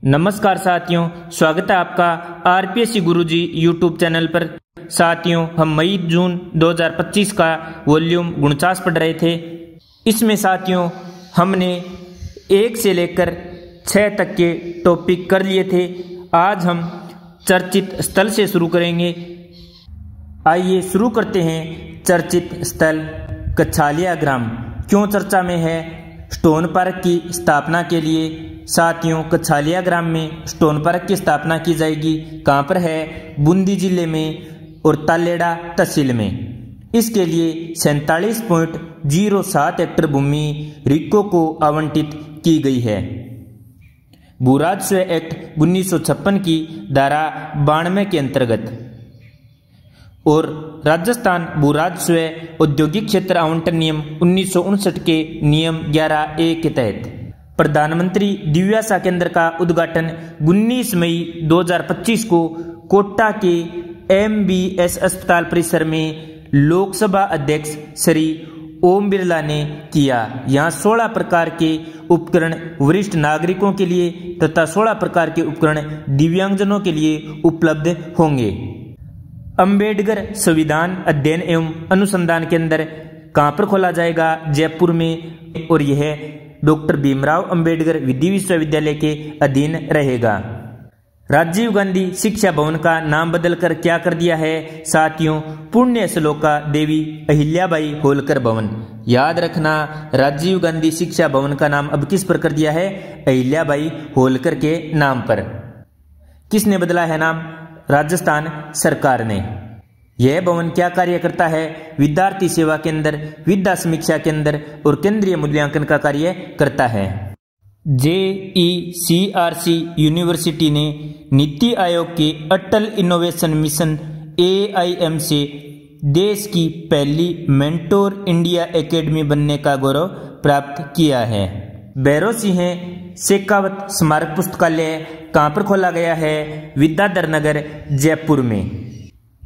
नमस्कार साथियों, स्वागत है आपका आरपीएससी गुरुजी यूट्यूब चैनल पर। साथियों, हम मई जून 2025 का वॉल्यूम 49 पढ़ रहे थे। इसमें साथियों हमने 1 से लेकर 6 तक के टॉपिक कर लिए थे। आज हम चर्चित स्थल से शुरू करेंगे। आइए शुरू करते हैं। चर्चित स्थल कच्छालिया ग्राम क्यों चर्चा में है? स्टोन पार्क की स्थापना के लिए। साथियों, कच्छालिया ग्राम में स्टोन पार्क की स्थापना की जाएगी। कहाँ पर है? बूंदी जिले में और तालेड़ा तहसील में। इसके लिए 47.07 हेक्टेयर भूमि रिको को आवंटित की गई है। भू राजस्व एक्ट 1956 की धारा 92 के अंतर्गत और राजस्थान भू राजस्व औद्योगिक क्षेत्र आवंटन नियम 1959 के नियम 11A के तहत प्रधानमंत्री दिव्यासा केंद्र का उद्घाटन 19 मई 2025 को कोटा के MBS अस्पताल परिसर में लोकसभा अध्यक्ष श्री ओम बिरला ने किया। यहाँ 16 प्रकार के उपकरण वरिष्ठ नागरिकों के लिए तथा 16 प्रकार के उपकरण दिव्यांगजनों के लिए उपलब्ध होंगे। अंबेडकर संविधान अध्ययन एवं अनुसंधान केंद्र कहाँ पर खोला जाएगा? जयपुर में। और यह डॉक्टर भीमराव अंबेडकर विधि विश्वविद्यालय के अधीन रहेगा। राजीव गांधी शिक्षा भवन का नाम बदलकर क्या कर दिया है? साथियों, पुण्य श्लोका देवी अहिल्याबाई होलकर भवन। याद रखना, राजीव गांधी शिक्षा भवन का नाम अब किस पर कर दिया है? अहिल्याबाई होलकर के नाम पर। किसने बदला है नाम? राजस्थान सरकार ने। यह भवन क्या कार्य करता है? विद्यार्थी सेवा केंद्र, विद्या समीक्षा केंद्र और केंद्रीय मूल्यांकन का कार्य करता है। JECRC यूनिवर्सिटी ने नीति आयोग के अटल इनोवेशन मिशन AIM से देश की पहली मेंटोर इंडिया एकेडमी बनने का गौरव प्राप्त किया है। भैरव सिंह शेखावत स्मारक पुस्तकालय कहाँ पर खोला गया है? विद्याधर नगर जयपुर में।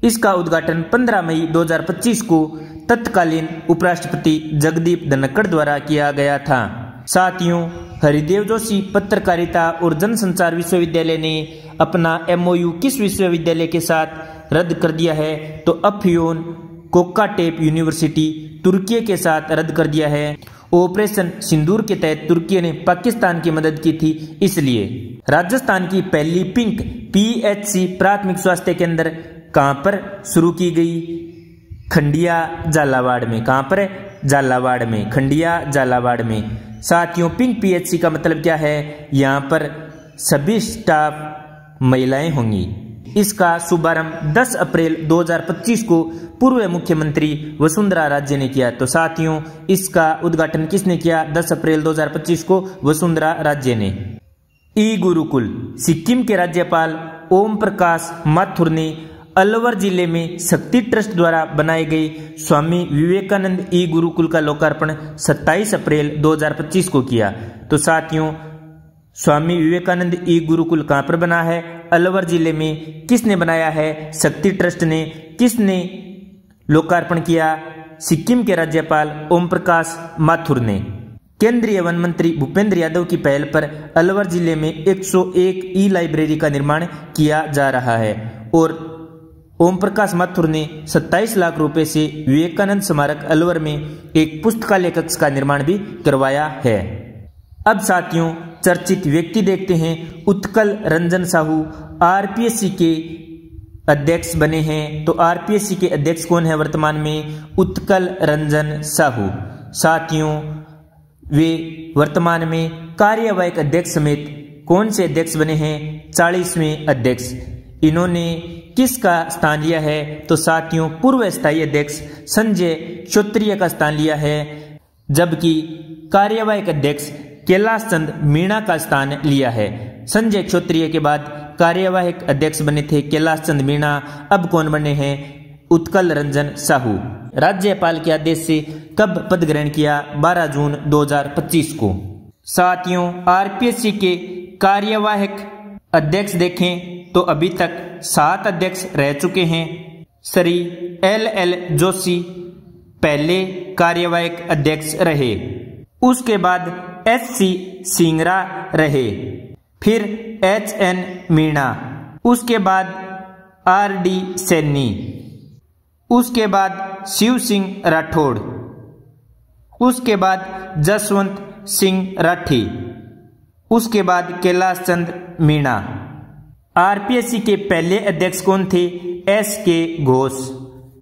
इसका उद्घाटन 15 मई 2025 को तत्कालीन उपराष्ट्रपति जगदीप धनखड़ द्वारा किया गया था। साथियों, हरिदेव जोशी पत्रकारिता और जनसंचार विश्वविद्यालय ने अपना MOU किस विश्वविद्यालय के साथ रद्द कर दिया है? तो अफ्योन कोक्काटेप यूनिवर्सिटी तुर्की के साथ रद्द कर दिया है। ऑपरेशन सिंदूर के तहत तुर्की ने पाकिस्तान की मदद की थी, इसलिए। राजस्थान की पहली पिंक PHC प्राथमिक स्वास्थ्य केंद्र कहाँ पर शुरू की गई? खंडिया झालावाड़ में। कहाँ पर? झालावाड़ में। खंडिया झालावाड़ में। साथियों, पिंक PHC का मतलब क्या है? यहाँ पर सभी स्टाफ महिलाएं होंगी। इसका शुभारंभ 10 अप्रैल 2025 को पूर्व मुख्यमंत्री वसुंधरा राजे ने किया। तो साथियों, इसका उद्घाटन किसने किया? 10 अप्रैल 2025 को वसुंधरा राजे ने। गुरुकुल सिक्किम के राज्यपाल ओम प्रकाश माथुर ने अलवर जिले में शक्ति ट्रस्ट द्वारा बनाए गए स्वामी विवेकानंद गुरुकुल का लोकार्पण 27 अप्रैल 2025 को किया। तो साथियों, स्वामी विवेकानंद गुरुकुल कहाँ पर बना है? अलवर जिले में। किसने बनाया है? शक्ति ट्रस्ट ने। किसने लोकार्पण किया? सिक्किम के राज्यपाल ओम प्रकाश माथुर ने। केंद्रीय वन मंत्री भूपेंद्र यादव की पहल पर अलवर जिले में 101 लाइब्रेरी का निर्माण किया जा रहा है और ओम प्रकाश माथुर ने 27 लाख रुपए से विवेकानंद स्मारक अलवर में एक पुस्तकालय कक्ष का निर्माण भी करवाया है। अब साथियों, चर्चित व्यक्ति देखते हैं। उत्कल रंजन साहू RPSC के अध्यक्ष बने हैं। तो RPSC के अध्यक्ष कौन है वर्तमान में? उत्कल रंजन साहू। साथियों, वे वर्तमान में कार्यवाहक अध्यक्ष समेत कौन से अध्यक्ष बने हैं? 40वें अध्यक्ष। इन्होंने किसका स्थान लिया है? तो साथियों, पूर्व स्थायी अध्यक्ष संजय क्षत्रिय का स्थान लिया है, जबकि कार्यवाहक अध्यक्ष कैलाश चंद मीणा का स्थान लिया है। संजय क्षत्रिय के बाद कार्यवाहक अध्यक्ष बने थे कैलाश चंद मीणा। अब कौन बने हैं? उत्कल रंजन साहू। राज्यपाल के आदेश से कब पद ग्रहण किया? 12 जून 2025 को। साथियों, RPSC के कार्यवाहक अध्यक्ष देखें तो अभी तक 7 अध्यक्ष रह चुके हैं। श्री LL जोशी पहले कार्यवाहक अध्यक्ष रहे। उसके बाद SC सिंगरा रहे। फिर HN मीणा, उसके बाद RD सैनी, उसके बाद शिव सिंह राठौड़, उसके बाद जसवंत सिंह राठी, उसके बाद कैलाश चंद्र मीणा। RPSC के पहले अध्यक्ष कौन थे? SK घोष।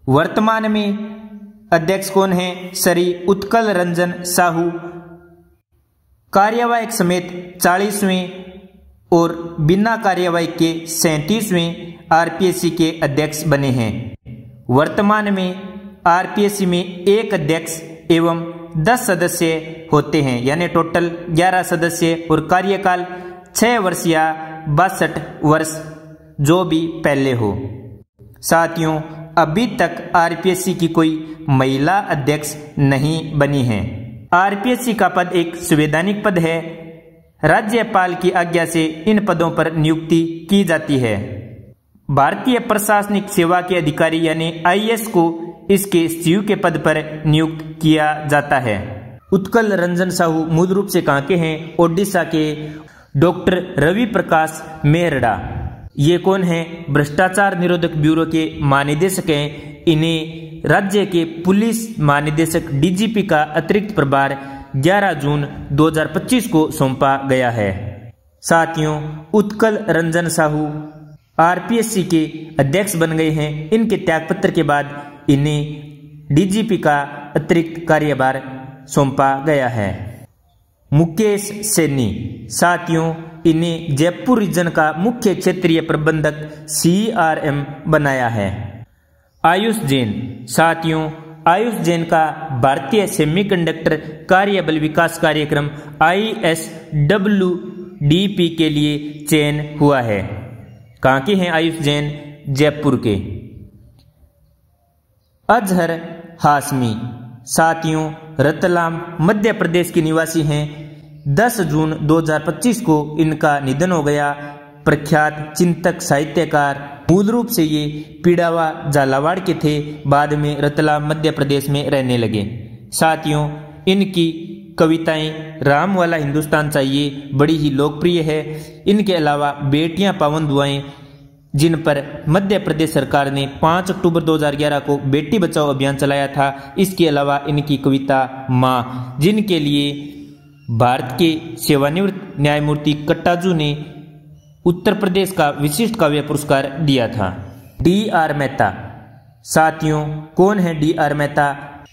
वर्तमान में अध्यक्ष कौन है? श्री उत्कल रंजन साहू। कार्यवाहक समेत 40वें और बिना कार्यवाहक के 37वें RPSC के अध्यक्ष बने हैं। वर्तमान में RPSC में एक अध्यक्ष एवं 10 सदस्य होते हैं, यानी टोटल 11 सदस्य, और कार्यकाल 6 वर्ष या 62 वर्ष, जो भी पहले हो। साथियों, अभी तक RPSC की कोई महिला अध्यक्ष नहीं बनी है। RPSC का पद एक संवैधानिक पद है। राज्यपाल की आज्ञा से इन पदों पर नियुक्ति की जाती है। भारतीय प्रशासनिक सेवा के अधिकारी यानी IAS को इसके सचिव के पद पर नियुक्त किया जाता है। उत्कल रंजन साहू मूल रूप से कहाँ के हैं? ओडिशा के। डॉक्टर रवि प्रकाश मेहरड़ा, ये कौन है? भ्रष्टाचार निरोधक ब्यूरो के महानिदेशक हैं। इन्हें राज्य के पुलिस महानिदेशक DGP का अतिरिक्त प्रभार 11 जून 2025 को सौंपा गया है। साथियों, उत्कल रंजन साहू RPSC के अध्यक्ष बन गए हैं। इनके त्यागपत्र के बाद इन्हें DGP का अतिरिक्त कार्यभार सौंपा गया है। मुकेश सैनी, साथियों, इन्हें जयपुर रीजन का मुख्य क्षेत्रीय प्रबंधक CRM बनाया है। आयुष जैन, साथियों, आयुष जैन का भारतीय सेमीकंडक्टर कार्यबल विकास कार्यक्रम ISWDP के लिए चयन हुआ है। कहाँ के हैं आयुष जैन? जयपुर के। अजहर हाशमी, साथियों, रतलाम मध्य प्रदेश के निवासी हैं। 10 जून 2025 को इनका निधन हो गया। प्रख्यात चिंतक साहित्यकार, मूल रूप से ये पीड़ावा झालावाड़ के थे, बाद में रतलाम मध्य प्रदेश में रहने लगे। साथियों, इनकी कविताएं राम वाला हिंदुस्तान चाहिए बड़ी ही लोकप्रिय है। इनके अलावा बेटियां पावन दुआएं, जिन पर मध्य प्रदेश सरकार ने 5 अक्टूबर 2011 को बेटी बचाओ अभियान चलाया था। इसके अलावा इनकी कविता माँ, जिनके लिए भारत के सेवानिवृत्त न्यायमूर्ति कट्टाजू ने उत्तर प्रदेश का विशिष्ट काव्य पुरस्कार दिया था। DR मेहता, साथियों, कौन है DR मेहता?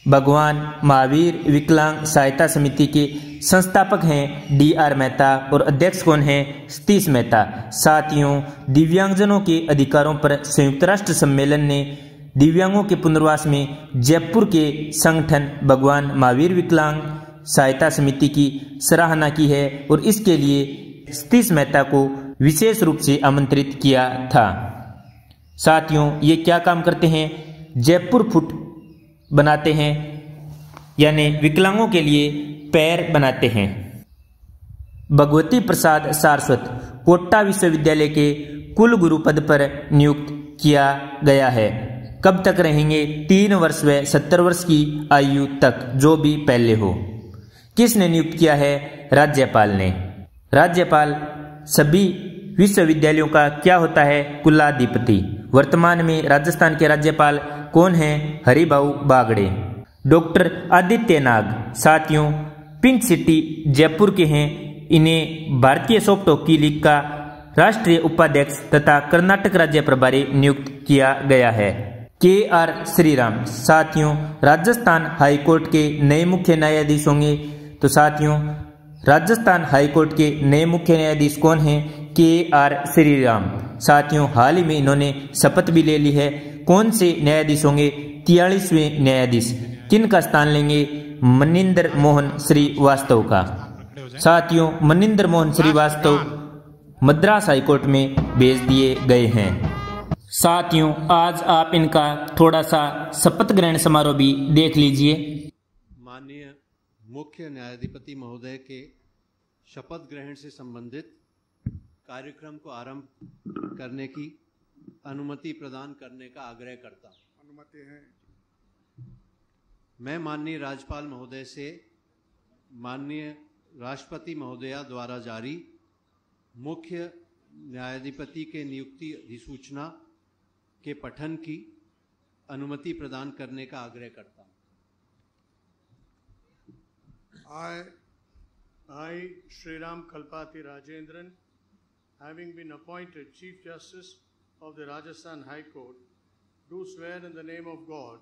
भगवान महावीर विकलांग सहायता समिति के संस्थापक हैं DR मेहता, और अध्यक्ष कौन है? सतीश मेहता। साथियों, दिव्यांगजनों के अधिकारों पर संयुक्त राष्ट्र सम्मेलन ने दिव्यांगों के पुनर्वास में जयपुर के संगठन भगवान महावीर विकलांग सहायता समिति की सराहना की है, और इसके लिए सतीश मेहता को विशेष रूप से आमंत्रित किया था। साथियों, ये क्या काम करते हैं? जयपुर फुट बनाते हैं, यानी विकलांगों के लिए पैर बनाते हैं। भगवती प्रसाद सारस्वत, कोटा विश्वविद्यालय के कुलगुरु पद पर नियुक्त किया गया है। कब तक रहेंगे? 3 वर्ष व 70 वर्ष की आयु तक, जो भी पहले हो। किसने नियुक्त किया है? राज्यपाल ने। राज्यपाल सभी विश्वविद्यालयों का क्या होता है? कुलाधिपति। वर्तमान में राजस्थान के राज्यपाल कौन हैं? हरिभाऊ बागड़े। डॉक्टर आदित्य नाग, साथियों, पिंक सिटी जयपुर के हैं। इन्हें भारतीय सॉफ्ट हॉकी लीग का राष्ट्रीय उपाध्यक्ष तथा कर्नाटक राज्य प्रभारी नियुक्त किया गया है। KR श्रीराम, साथियों, राजस्थान हाईकोर्ट के नए मुख्य न्यायाधीश होंगे। तो साथियों, राजस्थान हाईकोर्ट के नए मुख्य न्यायाधीश कौन हैं? KR श्रीराम। साथियों, हाल ही में इन्होंने शपथ भी ले ली है। कौन से न्यायाधीश होंगे? 43वें न्यायाधीश। किन का स्थान लेंगे? मनिंदर मोहन श्रीवास्तव का। साथियों, मनिंदर मोहन श्रीवास्तव मद्रास हाईकोर्ट में भेज दिए गए हैं। साथियों, आज आप इनका थोड़ा सा शपथ ग्रहण समारोह भी देख लीजिए। माननीय मुख्य न्यायाधिपति महोदय के शपथ ग्रहण से संबंधित कार्यक्रम को आरंभ करने की अनुमति प्रदान करने का आग्रह करता हूं। अनुमति है। मैं माननीय राज्यपाल महोदय से माननीय राष्ट्रपति महोदया द्वारा जारी मुख्य न्यायाधिपति के नियुक्ति अधिसूचना के पठन की अनुमति प्रदान करने का आग्रह करता हूं। I, Sriram Kalpati Rajendran, having been appointed Chief Justice of the Rajasthan High Court, do swear in the name of God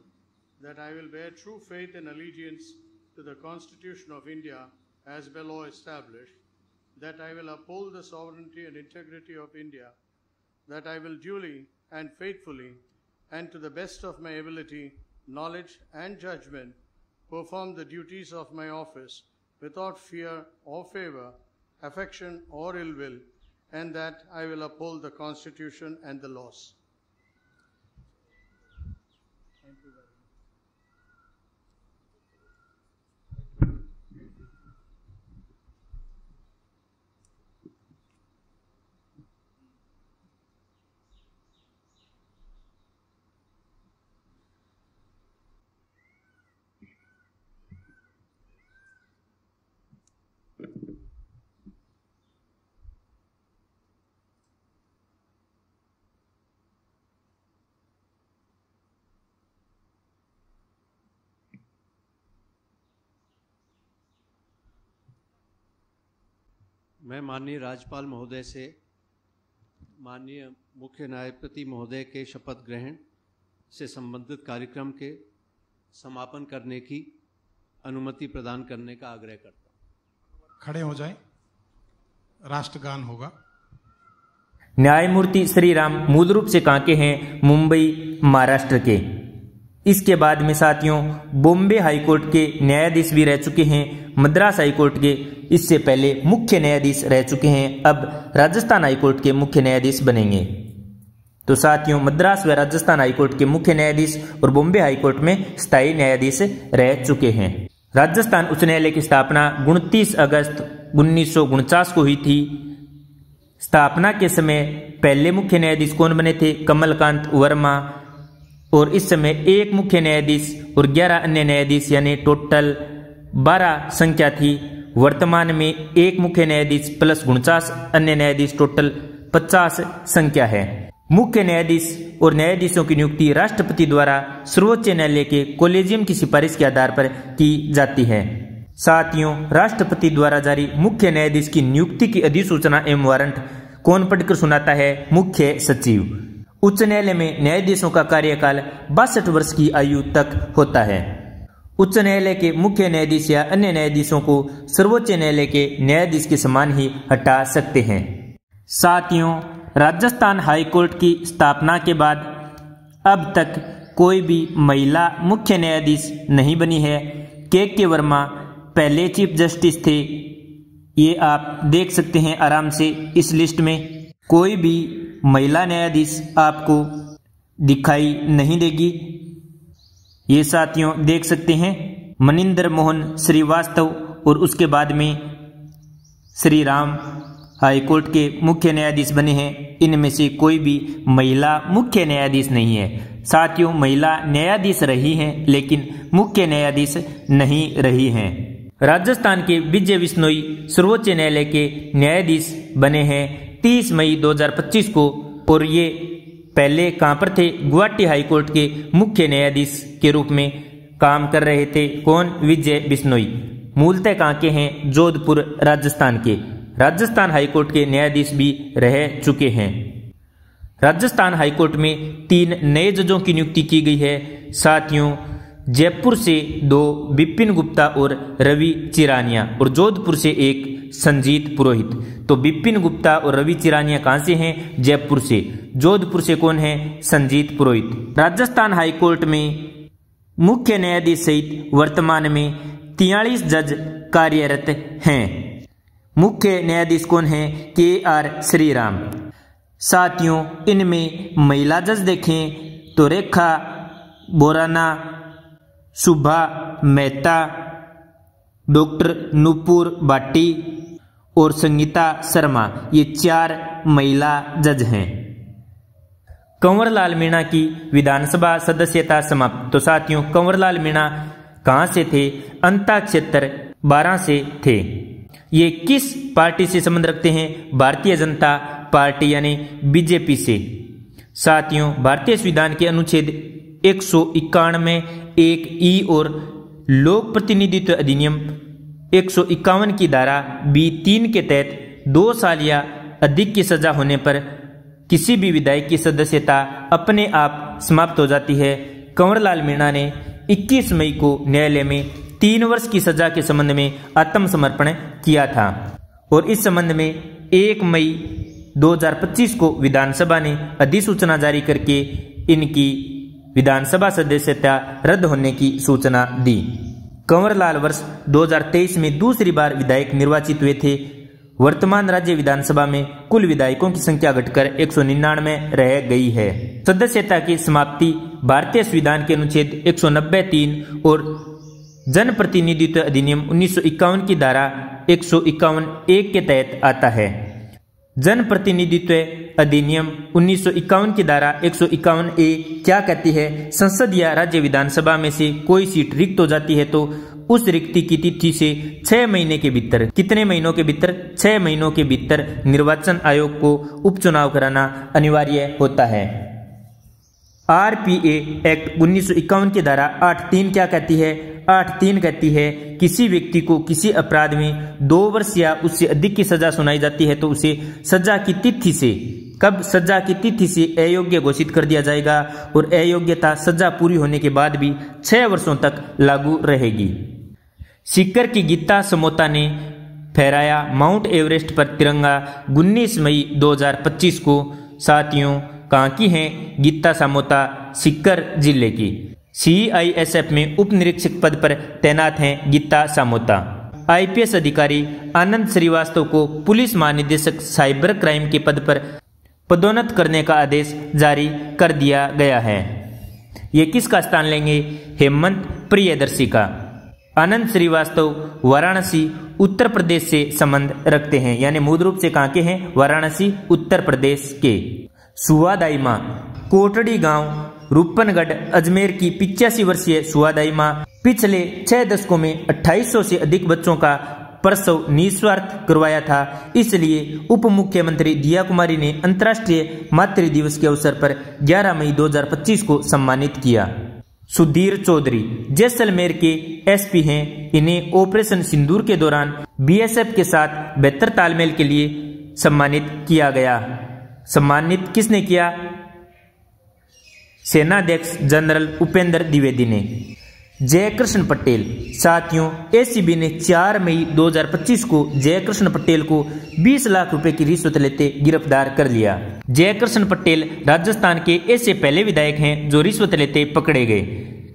that I will bear true faith and allegiance to the Constitution of India as by law established, that I will uphold the sovereignty and integrity of India, that I will duly and faithfully and to the best of my ability, knowledge and judgment perform the duties of my office without fear or favor, affection or ill will, and that I will uphold the Constitution and the laws. Thank you very much. मैं माननीय राज्यपाल महोदय से माननीय मुख्य न्यायाधिपति महोदय के शपथ ग्रहण से संबंधित कार्यक्रम के समापन करने की अनुमति प्रदान करने का आग्रह करता हूं। खड़े हो जाएं, राष्ट्रगान होगा। न्यायमूर्ति श्री राम मूल रूप से कहाँ के हैं? मुंबई महाराष्ट्र के। इसके बाद में साथियों बॉम्बे हाईकोर्ट के न्यायाधीश भी रह चुके हैं, मद्रास हाईकोर्ट के इससे पहले मुख्य न्यायाधीश रह चुके हैं, अब राजस्थान हाईकोर्ट के मुख्य न्यायाधीश बनेंगे। तो साथियों मद्रास व राजस्थान हाईकोर्ट के मुख्य न्यायाधीश और बॉम्बे हाईकोर्ट में स्थायी न्यायाधीश रह चुके हैं। राजस्थान उच्च न्यायालय की स्थापना 29 अगस्त 1949 को हुई थी। स्थापना के समय पहले मुख्य न्यायाधीश कौन बने थे? कमलकांत वर्मा। और इस समय एक मुख्य न्यायाधीश और 11 अन्य न्यायाधीश यानी टोटल 12 संख्या थी। वर्तमान में एक मुख्य न्यायाधीश प्लस 49 अन्य न्यायाधीश टोटल 50 संख्या है। मुख्य न्यायाधीश और न्यायाधीशों की नियुक्ति राष्ट्रपति द्वारा सर्वोच्च न्यायालय के कॉलेजियम की सिफारिश के आधार पर की जाती है। साथियों राष्ट्रपति द्वारा जारी मुख्य न्यायाधीश की नियुक्ति की अधिसूचना एवं वारंट कौन पढ़कर सुनाता है? मुख्य सचिव। उच्च न्यायालय में न्यायाधीशों का कार्यकाल 62 वर्ष की आयु तक होता है। उच्च न्यायालय के मुख्य न्यायाधीश या अन्य न्यायाधीशों को सर्वोच्च न्यायालय के न्यायाधीश के समान ही हटा सकते हैं। साथियों राजस्थान हाईकोर्ट की स्थापना के बाद अब तक कोई भी महिला मुख्य न्यायाधीश नहीं बनी है। के वर्मा पहले चीफ जस्टिस थे, ये आप देख सकते हैं आराम से इस लिस्ट में। कोई भी महिला न्यायाधीश आपको दिखाई नहीं देगी। ये साथियों देख सकते हैं मनिंदर मोहन श्रीवास्तव और उसके बाद में श्री राम हाईकोर्ट के मुख्य न्यायाधीश बने हैं। इनमें से कोई भी महिला मुख्य न्यायाधीश नहीं है। साथियों महिला न्यायाधीश रही हैं लेकिन मुख्य न्यायाधीश नहीं रही हैं। राजस्थान के विजय बिश्नोई सर्वोच्च न्यायालय के न्यायाधीश बने हैं 30 मई 2025 को। और ये पहले कहाँ पर थे? गुवाहाटी हाईकोर्ट के मुख्य न्यायाधीश के रूप में काम कर रहे थे। कौन? विजय बिश्नोई। मूलतः कहाँ के हैं? जोधपुर राजस्थान के। राजस्थान हाईकोर्ट के न्यायाधीश भी रह चुके हैं। राजस्थान हाईकोर्ट में 3 नए जजों की नियुक्ति की गई है। साथियों जयपुर से 2 विपिन गुप्ता और रवि चिरानिया और जोधपुर से 1 संजीत पुरोहित। तो विपिन गुप्ता और रवि चिरानिया कहां से हैं? जयपुर से। जोधपुर से कौन है? संजीत पुरोहित। राजस्थान हाईकोर्ट में मुख्य न्यायाधीश सहित वर्तमान में 43 जज कार्यरत हैं। मुख्य न्यायाधीश कौन है? KR श्रीराम। साथियों इनमें महिला जज देखें तो रेखा बोराना, शुभा मेहता, डॉक्टर नुपुर भाटी और संगीता शर्मा, ये 4 महिला जज हैं। कंवरलाल मीणा की विधानसभा सदस्यता समाप्त। तो साथियों कंवरलाल मीणा कहां से थे? अंता क्षेत्र 12 से थे। ये किस पार्टी से संबंध रखते हैं? भारतीय जनता पार्टी यानी बीजेपी से। साथियों, भारतीय संविधान के अनुच्छेद 191 एक ई और लोक प्रतिनिधित्व अधिनियम 151 की धारा B3 के तहत 2 साल या अधिक की सजा होने पर किसी भी विधायक की सदस्यता अपने आप समाप्त हो जाती है। कंवरलाल मीणा ने 21 मई को न्यायालय में 3 वर्ष की सजा के संबंध में आत्मसमर्पण किया था और इस संबंध में 1 मई 2025 को विधानसभा ने अधिसूचना जारी करके इनकी विधानसभा सदस्यता रद्द होने की सूचना दी। कंवरलाल वर्ष 2023 में दूसरी बार विधायक निर्वाचित हुए थे। वर्तमान राज्य विधानसभा में कुल विधायकों की संख्या घटकर 199 रह गई है। सदस्यता की समाप्ति भारतीय संविधान के अनुच्छेद 190(3) और जन प्रतिनिधित्व अधिनियम 1951 की धारा 151(1) के तहत आता है। जन प्रतिनिधित्व अधिनियम 1951 की धारा 151(a) क्या कहती है? संसद या राज्य विधानसभा में से कोई सीट रिक्त हो जाती है तो उस रिक्ति की तिथि से 6 महीने के भीतर, कितने महीनों के भीतर? 6 महीनों के भीतर निर्वाचन आयोग को उपचुनाव कराना अनिवार्य होता है। RPA एक्ट 1951 की धारा 8(3) क्या कहती है? 8(3) कहती है किसी व्यक्ति को किसी अपराध में 2 वर्ष या उससे अधिक की सजा सुनाई जाती है तो उसे सजा की तिथि से, कब? सजा की तिथि से अयोग्य घोषित कर दिया जाएगा और अयोग्यता सजा पूरी होने के बाद भी 6 वर्षों तक लागू रहेगी। सीकर की गीता समोता ने फहराया माउंट एवरेस्ट पर तिरंगा 19 मई 2025 को। साथियों, कहाँ की हैं गीता समोता? सीकर जिले की। CISF में उप निरीक्षक पद पर तैनात हैं गीता समोता। IPS अधिकारी आनंद श्रीवास्तव को पुलिस महानिदेशक साइबर क्राइम के पद पर पदोन्नत करने का आदेश जारी कर दिया गया है। ये किसका स्थान लेंगे? हेमंत प्रियदर्शी का। आनंद श्रीवास्तव वाराणसी उत्तर प्रदेश से संबंध रखते हैं, यानी मूल रूप से कहाँ के हैं? वाराणसी उत्तर प्रदेश के। सुवादाई माँ कोटड़ी गांव रूपनगढ़ अजमेर की 85 वर्षीय सुवादाई माँ पिछले 6 दशकों में 2800 से अधिक बच्चों का प्रसव निस्वार्थ करवाया था। इसलिए उप मुख्यमंत्री दिया कुमारी ने अंतर्राष्ट्रीय मातृ दिवस के अवसर पर 11 मई 2025 को सम्मानित किया। सुधीर चौधरी जैसलमेर के SP हैं। इन्हें ऑपरेशन सिंदूर के दौरान BSF के साथ बेहतर तालमेल के लिए सम्मानित किया गया। सम्मानित किसने किया? सेनाध्यक्ष जनरल उपेंद्र द्विवेदी ने। जयकृष्ण पटेल। साथियों, ACB ने 4 मई 2025 को जयकृष्ण पटेल को 20 लाख रुपए की रिश्वत लेते गिरफ्तार कर लिया। जयकृष्ण पटेल राजस्थान के ऐसे पहले विधायक हैं जो रिश्वत लेते पकड़े गए।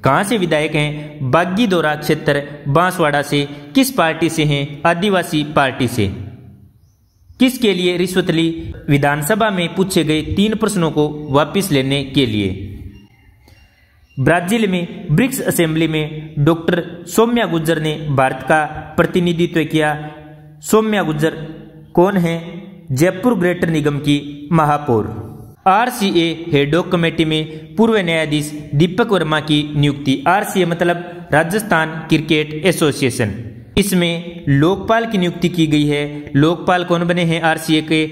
कहां से विधायक हैं? बागीदोरा क्षेत्र बांसवाड़ा से। किस पार्टी से हैं? आदिवासी पार्टी से। किसके लिए रिश्वत ली? विधानसभा में पूछे गए 3 प्रश्नों को वापस लेने के लिए। ब्राजील में ब्रिक्स असेंबली में डॉक्टर सौम्या गुर्जर ने भारत का प्रतिनिधित्व किया। सौम्या गुर्जर कौन है? जयपुर ग्रेटर निगम की महापौर। RCA हेडॉक कमेटी में पूर्व न्यायाधीश दीपक वर्मा की नियुक्ति। RCA मतलब राजस्थान क्रिकेट एसोसिएशन। इसमें लोकपाल की नियुक्ति की गई है। लोकपाल कौन बने हैं? RCA के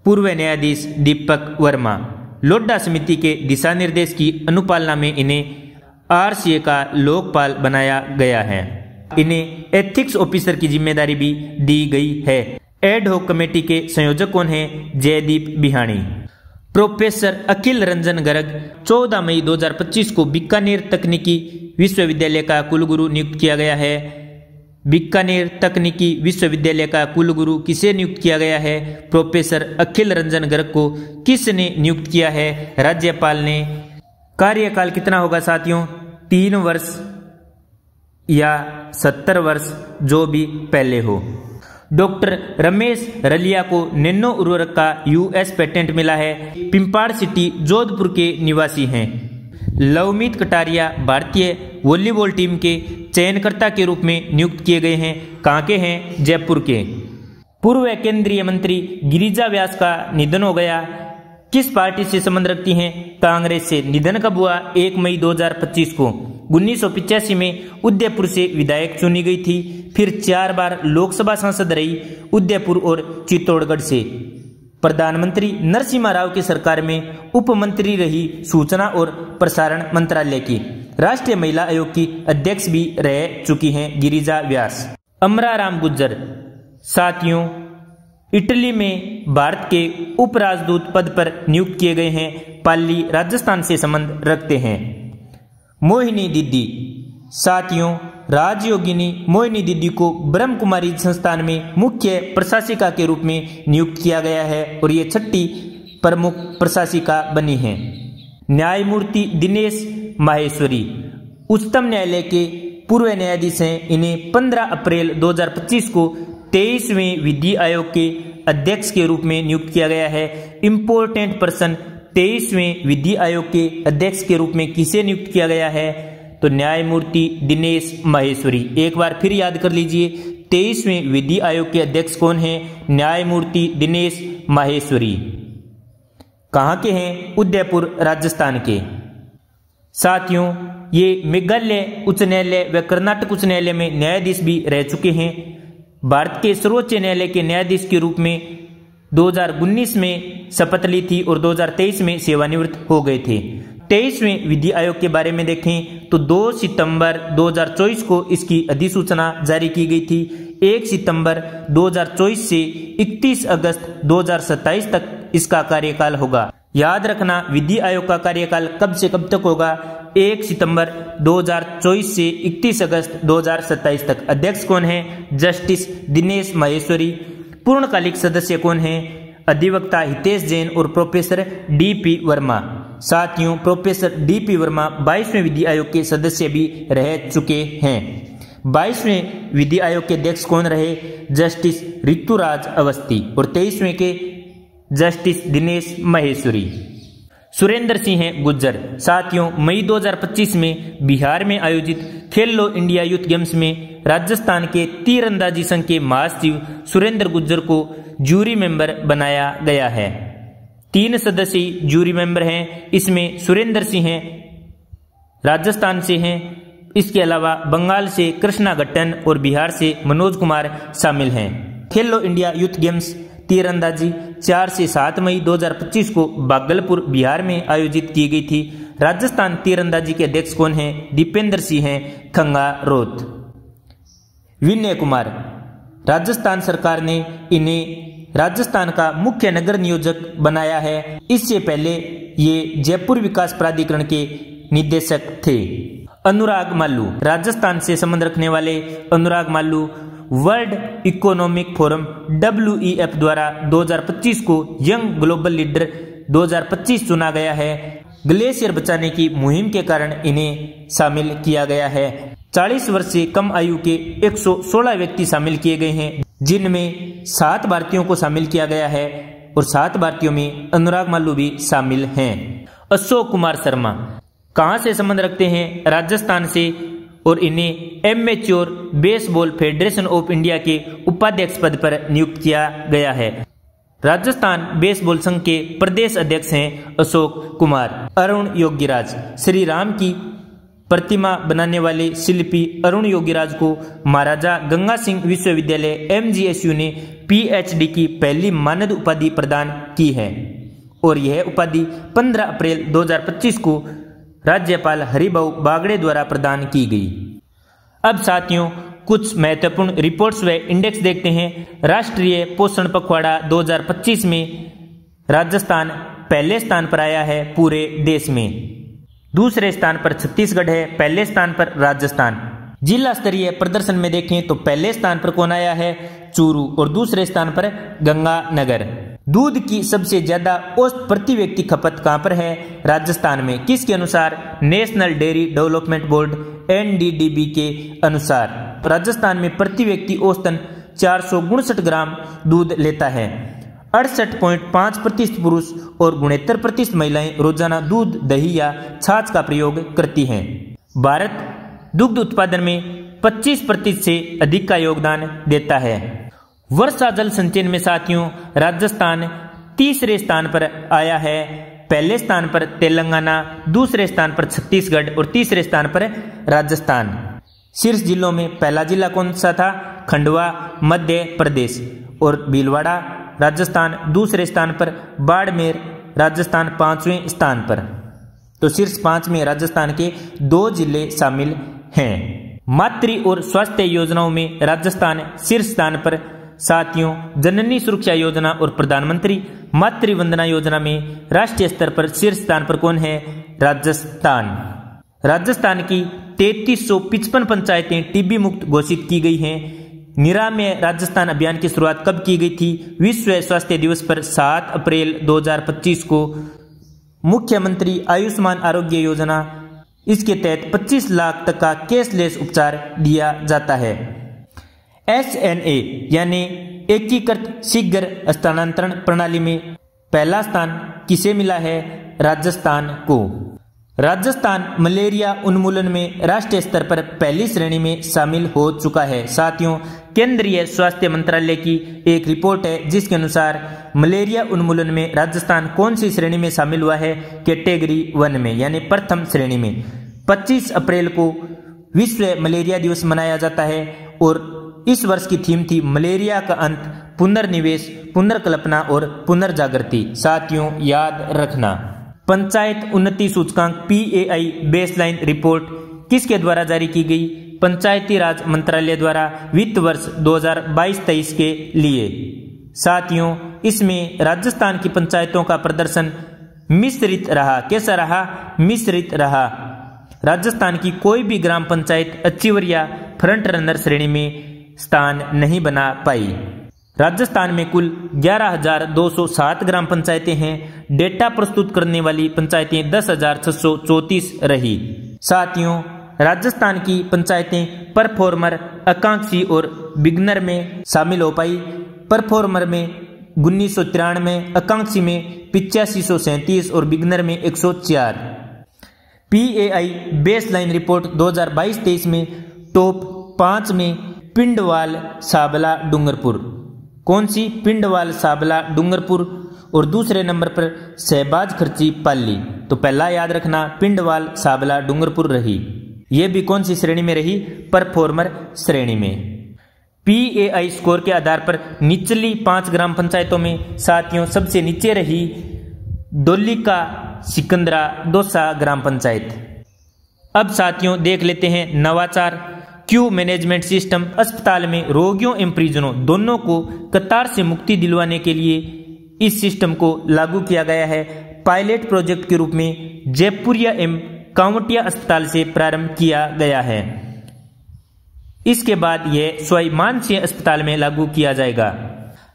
पूर्व न्यायाधीश दीपक वर्मा। लोड्डा समिति के दिशा निर्देश की अनुपालना में इन्हें RCA का लोकपाल बनाया गया है। इन्हें एथिक्स ऑफिसर की जिम्मेदारी भी दी गई है। एड हॉक कमेटी के संयोजक कौन हैं? जयदीप बिहाणी। प्रोफेसर अखिल रंजन गर्ग 14 मई 2025 को बीकानेर तकनीकी विश्वविद्यालय का कुलगुरु नियुक्त किया गया है। बीकानेर तकनीकी विश्वविद्यालय का कुलगुरु किसे नियुक्त किया गया है? प्रोफेसर अखिल रंजन गर्ग को किसने नियुक्त किया है? राज्यपाल ने। कार्यकाल कितना होगा साथियों? 3 वर्ष या 70 वर्ष, जो भी पहले हो। डॉक्टर रमेश रलिया को नैनो उर्वरक का US पेटेंट मिला है। पिंपाड़ सिटी जोधपुर के निवासी हैं। लवमीत कटारिया भारतीय वॉलीबॉल टीम के चयनकर्ता के रूप में नियुक्त किए गए हैं। कहाँ के हैं? जयपुर के। पूर्व केंद्रीय मंत्री गिरिजा व्यास का निधन हो गया। किस पार्टी से संबंध रखती हैं? कांग्रेस से। निधन कब हुआ? 1 मई 2025 को। 1985 में उदयपुर से विधायक चुनी गई थी। फिर 4 बार लोकसभा सांसद रही, उदयपुर और चित्तौड़गढ़ से। प्रधानमंत्री नरसिम्हा राव की सरकार में उप मंत्री रही, सूचना और प्रसारण मंत्रालय की। राष्ट्रीय महिला आयोग की अध्यक्ष भी रह चुकी हैं गिरिजा व्यास। अमरा राम गुर्जर साथियों इटली में भारत के उप राजदूत पद पर नियुक्त किए गए हैं, पाली राजस्थान से संबंध रखते हैं। मोहिनी दीदी साथियों राजयोगिनी मोहिनी दीदी को ब्रह्म कुमारी संस्थान में मुख्य प्रशासिका के रूप में नियुक्त किया गया है और ये 6ठी प्रमुख प्रशासिका बनी हैं। न्यायमूर्ति दिनेश माहेश्वरी उच्चतम न्यायालय के पूर्व न्यायाधीश हैं। इन्हें 15 अप्रैल 2025 को 23वें विधि आयोग के अध्यक्ष के रूप में नियुक्त किया गया है। इम्पोर्टेंट पर्सन 23वें विधि आयोग के अध्यक्ष के रूप में किसे नियुक्त किया गया है? तो न्यायमूर्ति दिनेश माहेश्वरी। एक बार फिर याद कर लीजिए, 23वें विधि आयोग के अध्यक्ष कौन है? न्यायमूर्ति दिनेश माहेश्वरी। कहाँ के हैं? उदयपुर राजस्थान के। साथियों ये मेघालय उच्च न्यायालय व कर्नाटक उच्च न्यायालय में न्यायाधीश भी रह चुके हैं। भारत के सर्वोच्च न्यायालय के न्यायाधीश के रूप में 2019 में शपथ ली थी और 2023 में सेवानिवृत्त हो गए थे। 23वें विधि आयोग के बारे में देखें तो 2 सितंबर 2024 को इसकी अधिसूचना जारी की गई थी। 1 सितंबर 2024 से 31 अगस्त 2027 तक इसका कार्यकाल होगा। याद रखना विधि आयोग का कार्यकाल कब से कब तक होगा? 1 सितंबर 2024 से 31 अगस्त 2027 तक। अध्यक्ष कौन है? जस्टिस दिनेश माहेश्वरी। पूर्णकालिक सदस्य कौन है? अधिवक्ता हितेश जैन और प्रोफेसर D.P. वर्मा। साथियों प्रोफेसर D.P. वर्मा 22वें विधि आयोग के सदस्य भी रह चुके हैं। 22वें विधि आयोग के अध्यक्ष कौन रहे? जस्टिस ऋतुराज अवस्थी और 23वें के जस्टिस दिनेश माहेश्वरी। सुरेंद्र सिंह गुर्जर साथियों मई 2025 में बिहार में आयोजित खेलो इंडिया यूथ गेम्स में राजस्थान के तीरंदाजी संघ के महासचिव सुरेंद्र गुर्जर को जूरी मेंबर बनाया गया है। 3 सदस्यीय जूरी मेंबर हैं। इसमें सुरेंद्र सिंह राजस्थान से हैं। इसके अलावा बंगाल से कृष्णा गट्टन और बिहार से मनोज कुमार शामिल हैं। खेलो इंडिया यूथ गेम्स तीरंदाजी 4 से 7 मई 2025 को भागलपुर बिहार में आयोजित की गई थी। राजस्थान तीरंदाजी के अध्यक्ष कौन हैं? दीपेंद्र सिंह खंगारोत। विनय कुमार राजस्थान सरकार ने इन्हें राजस्थान का मुख्य नगर नियोजक बनाया है। इससे पहले ये जयपुर विकास प्राधिकरण के निदेशक थे। अनुराग माल्लू राजस्थान से संबंध रखने वाले अनुराग माल्लू वर्ल्ड इकोनॉमिक फोरम WEF द्वारा 2025 को यंग ग्लोबल लीडर 2025 चुना गया है। ग्लेशियर बचाने की मुहिम के कारण इन्हें शामिल किया गया है। 40 वर्ष से कम आयु के 116 व्यक्ति शामिल किए गए हैं, जिनमें 7 भारतीयों को शामिल किया गया है और 7 भारतीयों में अनुराग माल्लू भी शामिल हैं। अशोक कुमार शर्मा कहाँ से संबंध रखते हैं? राजस्थान से और इन्हें amateur baseball federation of India के उपाध्यक्ष पद पर नियुक्त किया गया है। राजस्थान बेसबॉल संघ के प्रदेश अध्यक्ष हैं अशोक कुमार। अरुण योगीराज श्री राम की प्रतिमा बनाने वाले शिल्पी अरुण योगीराज को महाराजा गंगा सिंह विश्वविद्यालय MGSU ने PhD की पहली मानद उपाधि प्रदान की है और यह उपाधि 15 अप्रैल 2025 को राज्यपाल हरिभाऊ बागड़े द्वारा प्रदान की गई। अब साथियों कुछ महत्वपूर्ण रिपोर्ट्स व इंडेक्स देखते हैं। राष्ट्रीय पोषण पखवाड़ा 2025 में राजस्थान पहले स्थान पर आया है पूरे देश में। दूसरे स्थान पर छत्तीसगढ़ है, पहले स्थान पर राजस्थान। जिला स्तरीय प्रदर्शन में देखें तो पहले स्थान पर कौन आया है? चूरू और दूसरे स्थान पर गंगानगर। दूध की सबसे ज्यादा औसत प्रति व्यक्ति खपत कहां पर है? राजस्थान में। किसके अनुसार? National dairy development board NDDB के अनुसार। राजस्थान में प्रति व्यक्ति औसतन 459 ग्राम दूध लेता है। 68.5% पुरुष और 69% महिलाएं रोजाना दूध, दही या छाछ का प्रयोग करती हैं। भारत दुग्ध उत्पादन में 25% से अधिक का योगदान देता है। वर्षा जल संचयन में साथियों राजस्थान तीसरे स्थान पर आया है। पहले स्थान पर तेलंगाना, दूसरे स्थान पर छत्तीसगढ़ और तीसरे स्थान पर राजस्थान। शीर्ष जिलों में पहला जिला कौन सा था? खंडवा मध्य प्रदेश और भीलवाड़ा राजस्थान दूसरे स्थान पर, बाड़मेर राजस्थान 5वें स्थान पर। तो शीर्ष 5 में राजस्थान के 2 जिले शामिल हैं। मातृ और स्वास्थ्य योजनाओं में राजस्थान शीर्ष स्थान पर। साथियों, जननी सुरक्षा योजना और प्रधानमंत्री मातृ वंदना योजना में राष्ट्रीय स्तर पर शीर्ष स्थान पर कौन है? राजस्थान। राजस्थान की 3355 पंचायतें टीबी मुक्त घोषित की गई हैं। निरामय राजस्थान अभियान की शुरुआत कब की गई थी? विश्व स्वास्थ्य दिवस पर 7 अप्रैल 2025 को। मुख्यमंत्री आयुष्मान आरोग्य योजना, इसके तहत 25 लाख तक का कैशलेस उपचार दिया जाता है। SNA यानी एकीकृत शीघ्र हस्तांतरण प्रणाली में पहला स्थान किसे मिला है? राजस्थान को। राजस्थान मलेरिया उन्मूलन में राष्ट्रीय स्तर पर पहली श्रेणी में शामिल हो चुका है। साथियों, केंद्रीय स्वास्थ्य मंत्रालय की एक रिपोर्ट है जिसके अनुसार मलेरिया उन्मूलन में राजस्थान कौन सी श्रेणी में शामिल हुआ है? कैटेगरी 1 में यानी प्रथम श्रेणी में। 25 अप्रैल को विश्व मलेरिया दिवस मनाया जाता है और इस वर्ष की थीम थी मलेरिया का अंत, पुनर्निवेश, पुनर्कल्पना और पुनर्जागृति। साथियों, याद रखना, पंचायत उन्नति सूचकांक PAI बेसलाइन रिपोर्ट किसके द्वारा जारी की गई? पंचायती राज मंत्रालय द्वारा वित्त वर्ष 2022-23 के लिए। साथियों, इसमें राजस्थान की पंचायतों का प्रदर्शन मिश्रित रहा। कैसा रहा? मिश्रित रहा। राजस्थान की कोई भी ग्राम पंचायत अचीवर या फ्रंट रनर श्रेणी में स्थान नहीं बना पाई। राजस्थान में कुल 11,207 ग्राम पंचायतें हैं। डेटा प्रस्तुत करने वाली पंचायतें 10,634 रही। साथियों, राजस्थान की पंचायतें परफॉर्मर, आकांक्षी और बिगनर में शामिल हो पाई। परफॉर्मर में 1993, आकांक्षी में 8537 और बिगनर में 104। PAI बेसलाइन रिपोर्ट 2022-23 में टॉप 5 में पिंडवाल, साबला, डूंगरपुर। कौन सी? पिंडवाल, साबला, डूंगरपुर। और दूसरे नंबर पर शहबाज खर्ची, पाली। तो पहला याद रखना, पिंडवाल, साबला, डूंगरपुर रही। यह भी कौन सी श्रेणी में रही? परफॉर्मर श्रेणी में। PAI स्कोर के आधार पर निचली 5 ग्राम पंचायतों में साथियों सबसे नीचे रही डोलिका सिकंदरा दौसा ग्राम पंचायत। अब साथियों देख लेते हैं नवाचार। क्यू मैनेजमेंट सिस्टम अस्पताल में रोगियों एवं परिजनों दोनों को कतार से मुक्ति दिलवाने के लिए इस सिस्टम को लागू किया गया है। पायलट प्रोजेक्ट के रूप में जयपुरिया एवं कांवटिया अस्पताल से प्रारंभ किया गया है। इसके बाद यह सवाई मानसिंह अस्पताल में लागू किया जाएगा।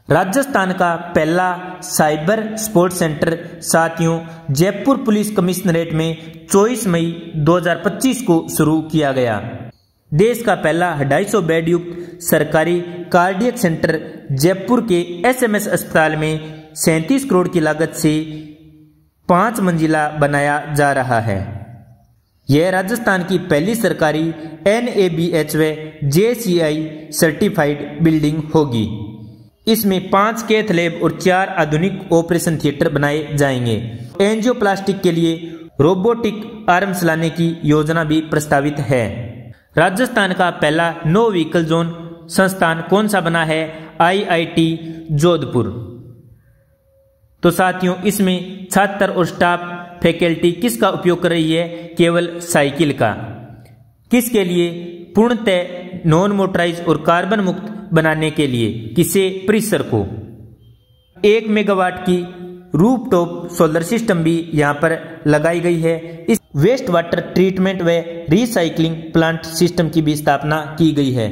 राजस्थान का पहला साइबर स्पोर्ट सेंटर साथियों जयपुर पुलिस कमिश्नरेट में 24 मई 2025 को शुरू किया गया। देश का पहला 250 बेड युक्त सरकारी कार्डियक सेंटर जयपुर के SMS अस्पताल में 37 करोड़ की लागत से 5 मंजिला बनाया जा रहा है। यह राजस्थान की पहली सरकारी NABH व JCI सर्टिफाइड बिल्डिंग होगी। इसमें 5 कैथ लैब और 4 आधुनिक ऑपरेशन थिएटर बनाए जाएंगे। एंजियोप्लास्टिक के लिए रोबोटिक आर्म्स लाने की योजना भी प्रस्तावित है। राजस्थान का पहला नो व्हीकल जोन संस्थान कौन सा बना है? IIT जोधपुर। तो साथियों इसमें छात्र और स्टाफ फैकल्टी किसका उपयोग कर रही है? केवल साइकिल का। किसके लिए? पूर्णतः नॉन मोटराइज और कार्बन मुक्त बनाने के लिए। किसे? परिसर को। 1 मेगावाट की रूफटॉप सोलर सिस्टम भी यहाँ पर लगाई गई है। इस वेस्ट वाटर ट्रीटमेंट व रिसाइकलिंग प्लांट सिस्टम की भी स्थापना की गई है।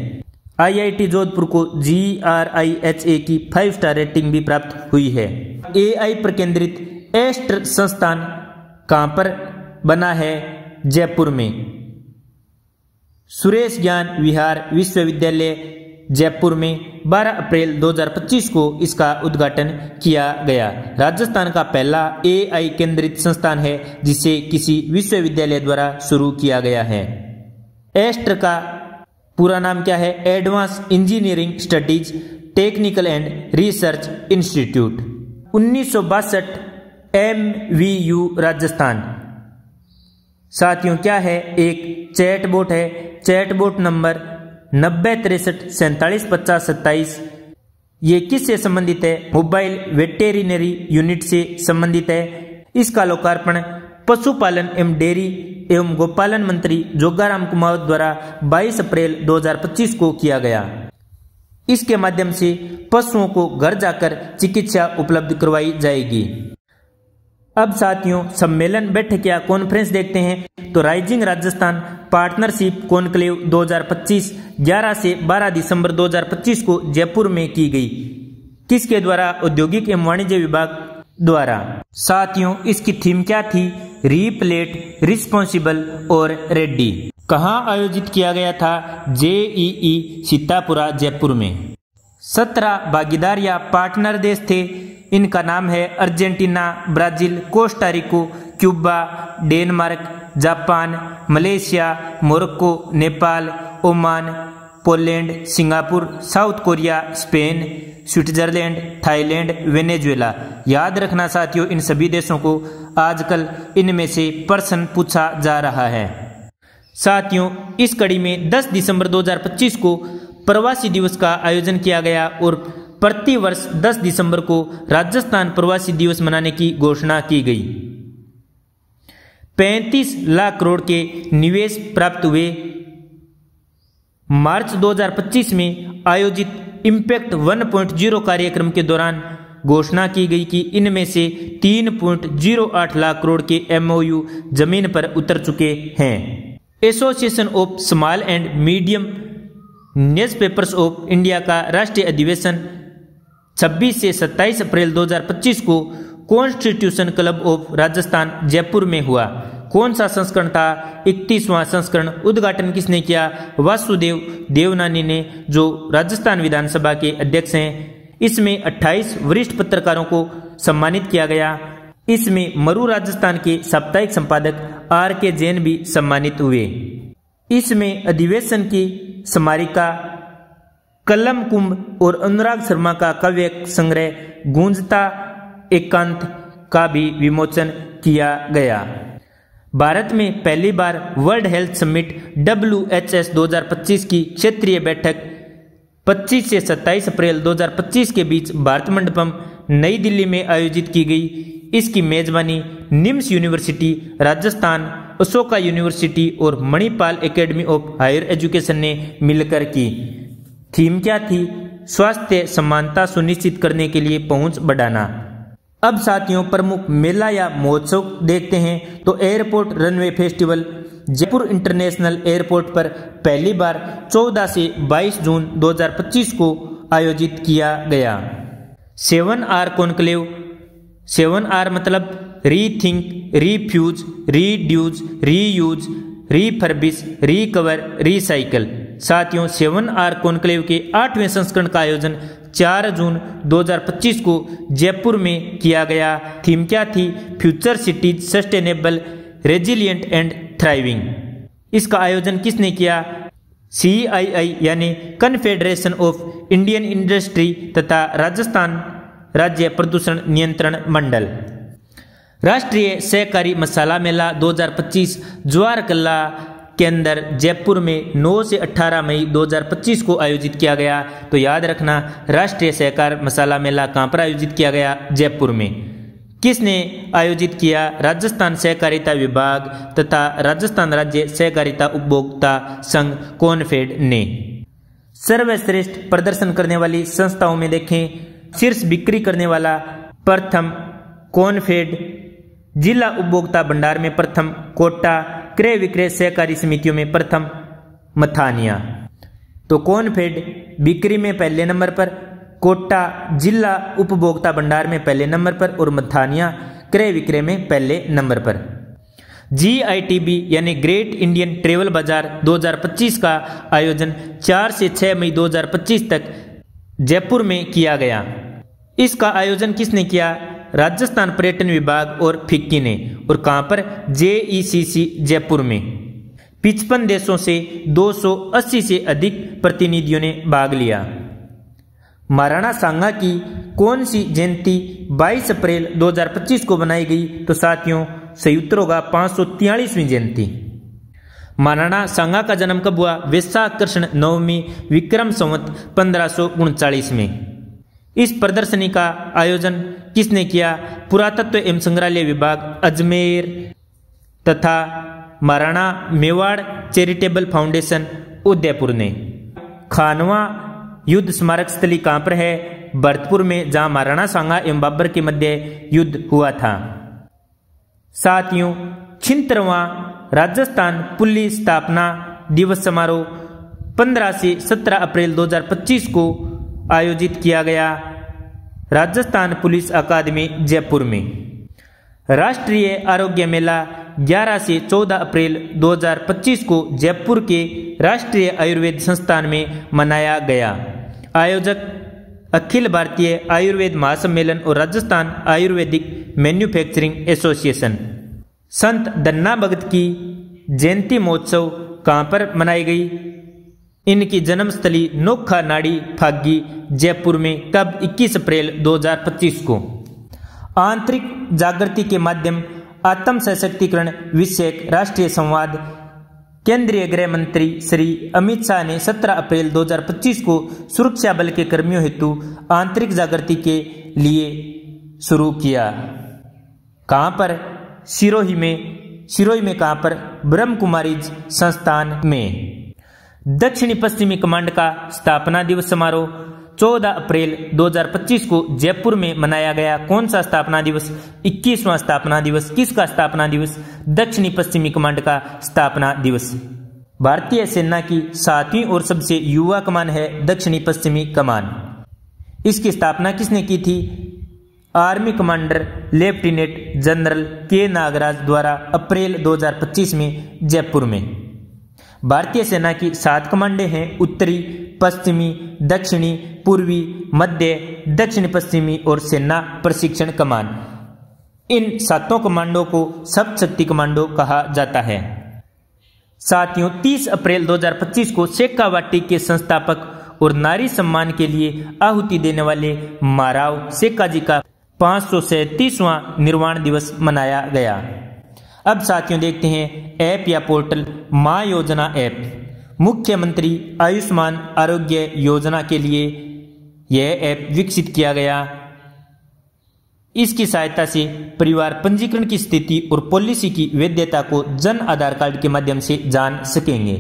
IIT जोधपुर को GRIHA की 5 स्टार रेटिंग भी प्राप्त हुई है। AI पर केंद्रित एस्ट्र संस्थान कहाँ पर बना है? जयपुर में। सुरेश ज्ञान विहार विश्वविद्यालय जयपुर में 12 अप्रैल 2025 को इसका उद्घाटन किया गया। राजस्थान का पहला AI केंद्रित संस्थान है जिसे किसी विश्वविद्यालय द्वारा शुरू किया गया है। एस्ट्र का पूरा नाम क्या है? Advance engineering studies technical and research institute. 1962 MVU Rajasthan. साथियों क्या है, एक चैटबॉट है, चैटबॉट नंबर 9063475027। ये किससे संबंधित है? मोबाइल वेटेरिनरी यूनिट से संबंधित है। इसका लोकार्पण पशुपालन एवं डेयरी एवं गोपालन मंत्री जोगाराम कुमावत द्वारा 22 अप्रैल 2025 को किया गया। इसके माध्यम से पशुओं को घर जाकर चिकित्सा उपलब्ध करवाई जाएगी। अब साथियों सम्मेलन बैठक या कॉन्फ्रेंस देखते हैं तो राइजिंग राजस्थान पार्टनरशिप कॉन्क्लेव 2025 11 से 12 दिसंबर 2025 को जयपुर में की गई। किसके द्वारा? औद्योगिक एवं वाणिज्य विभाग द्वारा। साथियों इसकी थीम क्या थी? रीप्लेट, रिस्पॉन्सिबल और रेडी। कहाँ आयोजित किया गया था? JEE सीतापुरा जयपुर में। 17 भागीदार या पार्टनर देश थे। इनका नाम है Argentina, Brazil, Costa Rica, Cuba, Denmark, Japan, Malaysia, Morocco, Nepal, Oman, Poland, Singapore, South Korea, Spain, Switzerland, Thailand, Venezuela. याद रखना साथियों इन सभी देशों को आजकल इनमें से प्रश्न पूछा जा रहा है। साथियों इस कड़ी में 10 दिसंबर 2025 को प्रवासी दिवस का आयोजन किया गया और प्रति वर्ष 10 दिसंबर को राजस्थान प्रवासी दिवस मनाने की घोषणा की गई। 35 लाख करोड़ के निवेश प्राप्त हुए। मार्च 2025 में आयोजित इम्पैक्ट 1.0 कार्यक्रम के दौरान घोषणा की गई कि इनमें से 3.08 लाख करोड़ के MOU जमीन पर उतर चुके हैं। Association of small and medium newspapers of India का राष्ट्रीय अधिवेशन 26 से 27 अप्रैल 2025 को constitution club of Rajasthan Jaipur में हुआ। कौन सा संस्करण था? 31वां संस्करण। उद्घाटन किसने किया? वासुदेव देवनानी ने, जो राजस्थान विधानसभा के अध्यक्ष हैं। इसमें 28 वरिष्ठ पत्रकारों को सम्मानित किया गया। इसमें मरु राजस्थान के साप्ताहिक संपादक RK जैन भी सम्मानित हुए। इसमें अधिवेशन की स्मारिका, कलम कुंभ और अनुराग शर्मा का काव्य संग्रह गूंजता एकांत का भी विमोचन किया गया। भारत में पहली बार वर्ल्ड हेल्थ समिट WHS 2025 की क्षेत्रीय बैठक 25 से 27 अप्रैल 2025 के बीच भारत मंडपम नई दिल्ली में आयोजित की गई। इसकी मेजबानी निम्स यूनिवर्सिटी राजस्थान, अशोका यूनिवर्सिटी और Manipal academy of higher education ने मिलकर की। थीम क्या थी? स्वास्थ्य समानता सुनिश्चित करने के लिए पहुंच बढ़ाना। अब साथियों प्रमुख मेला या महोत्सव देखते हैं तो airport runway festival Jaipur international airport पर पहली बार 14 से 22 जून 2025 को आयोजित किया गया। 7R conclave. 7R मतलब rethink, refuse, reduce, reuse, refurbish, recover, recycle. साथियों 7R कॉन्क्लेव के 8वें संस्करण का आयोजन 4 जून 2025 को जयपुर में किया गया। थीम क्या थी? Future cities sustainable, resilient and thriving. इसका आयोजन किसने किया? CII यानी कन्फेडरेशन ऑफ इंडियन इंडस्ट्री तथा राजस्थान राज्य प्रदूषण नियंत्रण मंडल। राष्ट्रीय सहकारी मसाला मेला 2025 ज्वार कला के अंदर जयपुर में 9 से 18 मई 2025 को आयोजित किया गया। तो याद रखना राष्ट्रीय सहकार मसाला मेला कहाँ पर आयोजित किया गया? जयपुर में। किसने आयोजित किया? राजस्थान सहकारिता विभाग तथा राजस्थान राज्य सहकारिता उपभोक्ता संघ कॉन्फेड ने। सर्वश्रेष्ठ प्रदर्शन करने वाली संस्थाओं में देखें, शीर्ष बिक्री करने वाला प्रथम कॉन्फेड, जिला उपभोक्ता भंडार में प्रथम कोटा, क्रय विक्रय सहकारी समितियों में प्रथम मथानिया। तो कॉन्फेड बिक्री में पहले नंबर पर, कोटा जिला उपभोक्ता भंडार में पहले नंबर पर और मथानिया क्रय विक्रय में पहले नंबर पर। GITB यानी ग्रेट इंडियन ट्रेवल बाजार 2025 का आयोजन 4 से 6 मई 2025 तक जयपुर में किया गया। इसका आयोजन किसने किया? राजस्थान पर्यटन विभाग और फिक्की ने। और कहां पर? JECC जयपुर में। 55 देशों से 280 से अधिक प्रतिनिधियों ने भाग लिया। महाराणा सांगा की कौन सी जयंती 22 अप्रैल 2025 को बनाई गई? तो साथियों सही उत्तर होगा 543वीं जयंती। महाराणा सांगा का जन्म कब हुआ? वैशाख कृष्ण नवमी विक्रम संवत 1539 में। इस प्रदर्शनी का आयोजन किसने किया? पुरातत्व एवं संग्रहालय विभाग अजमेर तथा महाराणा मेवाड़ चैरिटेबल फाउंडेशन उदयपुर ने। खानवा युद्ध स्मारक स्थली कहाँ पर है? भरतपुर में, जहां महाराणा सांगा एवं बाबर के मध्य युद्ध हुआ था। साथियों 76वां राजस्थान पुलिस स्थापना दिवस समारोह 15 से 17 अप्रैल 2025 को आयोजित किया गया राजस्थान पुलिस अकादमी जयपुर में। राष्ट्रीय आरोग्य मेला 11 से 14 अप्रैल 2025 को जयपुर के राष्ट्रीय आयुर्वेद संस्थान में मनाया गया। आयोजक अखिल भारतीय आयुर्वेद महासम्मेलन और राजस्थान आयुर्वेदिक मैन्युफैक्चरिंग एसोसिएशन। संत धन्ना भगत की जयंती महोत्सव कहाँ पर मनाई गई? इनकी जन्मस्थली नोखा नाड़ी फागी जयपुर में। कब? 21 अप्रैल 2025 को। आंतरिक जागृति के माध्यम आत्म सशक्तिकरण विषयक राष्ट्रीय संवाद केंद्रीय गृह मंत्री श्री अमित शाह ने 17 अप्रैल 2025 को सुरक्षा बल के कर्मियों हेतु आंतरिक जागृति के लिए शुरू किया। कहाँ पर? सिरोही में कहाँ पर? ब्रह्म कुमारीज संस्थान में। दक्षिणी पश्चिमी कमांड का स्थापना दिवस समारोह 14 अप्रैल 2025 को जयपुर में मनाया गया। कौन सा स्थापना दिवस? 21वां स्थापना दिवस। किसका स्थापना दिवस? दक्षिणी पश्चिमी कमांड का स्थापना दिवस। भारतीय सेना की 7वीं और सबसे युवा कमान है दक्षिणी पश्चिमी कमान। इसकी स्थापना किसने की थी? आर्मी कमांडर लेफ्टिनेंट जनरल के नागराज द्वारा अप्रैल 2025 में जयपुर में। भारतीय सेना की 7 कमांडें हैं: उत्तरी, पश्चिमी, दक्षिणी, पूर्वी, मध्य, दक्षिण पश्चिमी और सेना प्रशिक्षण कमान। इन 7 कमांडों को सप्तशक्ति कमांडो कहा जाता है। साथियों 30 अप्रैल 2025 को शेखावाटी के संस्थापक और नारी सम्मान के लिए आहुति देने वाले महाराव शेखाजी का 537वां निर्वाण दिवस मनाया गया। अब साथियों देखते हैं ऐप या पोर्टल माँ योजना ऐप। मुख्यमंत्री आयुष्मान आरोग्य योजना के लिए यह ऐप विकसित किया गया। इसकी सहायता से परिवार पंजीकरण की स्थिति और पॉलिसी की वैधता को जन आधार कार्ड के माध्यम से जान सकेंगे।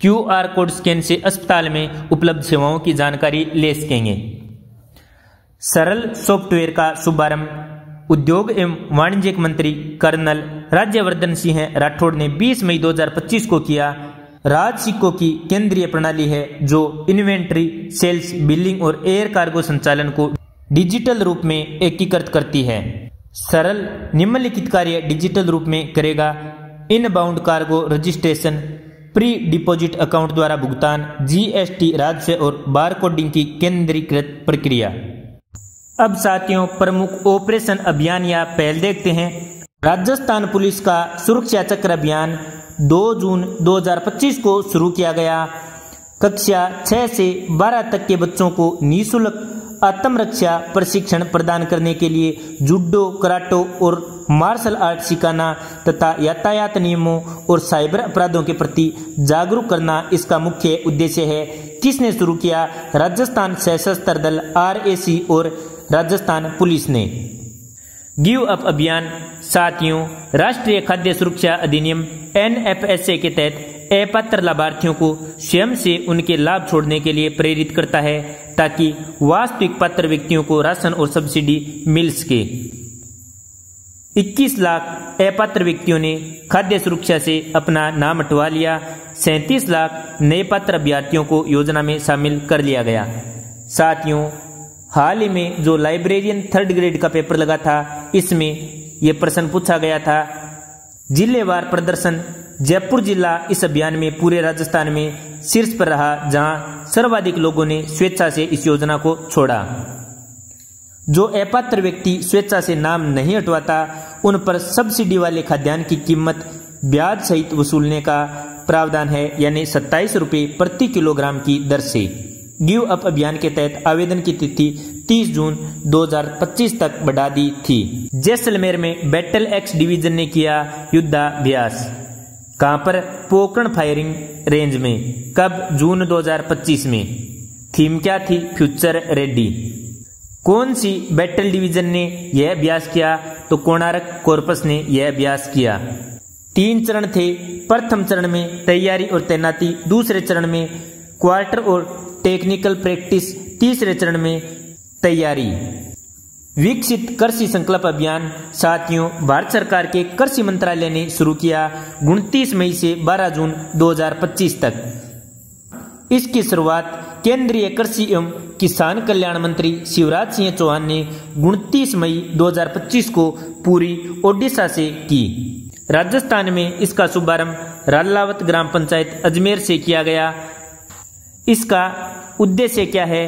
QR कोड स्कैन से अस्पताल में उपलब्ध सेवाओं की जानकारी ले सकेंगे। सरल सॉफ्टवेयर का शुभारंभ उद्योग एवं वाणिज्य मंत्री कर्नल राज्यवर्धन सिंह राठौड़ ने 20 मई 2025 को किया। राजसिक्कों की केंद्रीय प्रणाली है जो इन्वेंट्री, सेल्स, बिलिंग और एयर कार्गो संचालन को डिजिटल रूप में एकीकृत करती है। सरल निम्नलिखित कार्य डिजिटल रूप में करेगा: inbound cargo registration, pre deposit account द्वारा भुगतान, GST राजस्व और बारकोडिंग की केंद्रीकृत प्रक्रिया। अब साथियों प्रमुख ऑपरेशन अभियान या पहल देखते हैं। राजस्थान पुलिस का सुरक्षा चक्र अभियान 2 जून 2025 को शुरू किया गया। कक्षा 6 से 12 तक के बच्चों को निःशुल्क आत्मरक्षा प्रशिक्षण प्रदान करने के लिए जूडो, कराटे और मार्शल आर्ट सिखाना तथा यातायात नियमों और साइबर अपराधों के प्रति जागरूक करना इसका मुख्य उद्देश्य है। किसने शुरू किया? राजस्थान सशस्त्र दल RAC और राजस्थान पुलिस ने। गिव अप अभियान साथियों राष्ट्रीय खाद्य सुरक्षा अधिनियम NFSA के तहत अपात्र लाभार्थियों को स्वयं से उनके लाभ छोड़ने के लिए प्रेरित करता है ताकि वास्तविक पात्र व्यक्तियों को राशन और सब्सिडी मिल सके। 21 लाख अपात्र व्यक्तियों ने खाद्य सुरक्षा से अपना नाम हटवा लिया। 37 लाख नए पात्र अभ्यर्थियों को योजना में शामिल कर लिया गया। साथियों हाल ही में जो लाइब्रेरियन 3rd ग्रेड का पेपर लगा था इसमें यह प्रश्न पूछा गया था। जिलेवार प्रदर्शन जयपुर जिला इस अभियान में पूरे राजस्थान में शीर्ष पर रहा, जहां सर्वाधिक लोगों ने स्वेच्छा से इस योजना को छोड़ा। जो अपात्र व्यक्ति स्वेच्छा से नाम नहीं हटवाता उन पर सब्सिडी वाले खाद्यान्न की कीमत ब्याज सहित वसूलने का प्रावधान है, यानी 27 रुपये प्रति किलोग्राम की दर से। गिव अप अभियान के तहत आवेदन की तिथि 30 जून 2025 तक बढ़ा दी थी। जैसलमेर में बैटल एक्स डिवीजन ने किया युद्धाभ्यास। कहां पर? पोकरण फायरिंग रेंज में। कब? जून 2025 में। थीम क्या थी? Future ready. कौन सी बैटल डिवीजन ने यह अभ्यास किया? तो कोणार्क कॉर्पस ने यह अभ्यास किया। 3 चरण थे। प्रथम चरण में तैयारी और तैनाती, दूसरे चरण में क्वार्टर और टेक्निकल प्रैक्टिस, तीसरे चरण में तैयारी। विकसित कृषि संकल्प अभियान साथियों भारत सरकार के कृषि मंत्रालय ने शुरू किया 29 मई से 12 जून 2025 तक। इसकी शुरुआत केंद्रीय कृषि एवं किसान कल्याण मंत्री शिवराज सिंह चौहान ने 29 मई 2025 को पूरी ओडिशा से की। राजस्थान में इसका शुभारंभ रालावत ग्राम पंचायत अजमेर से किया गया। इसका उद्देश्य क्या है?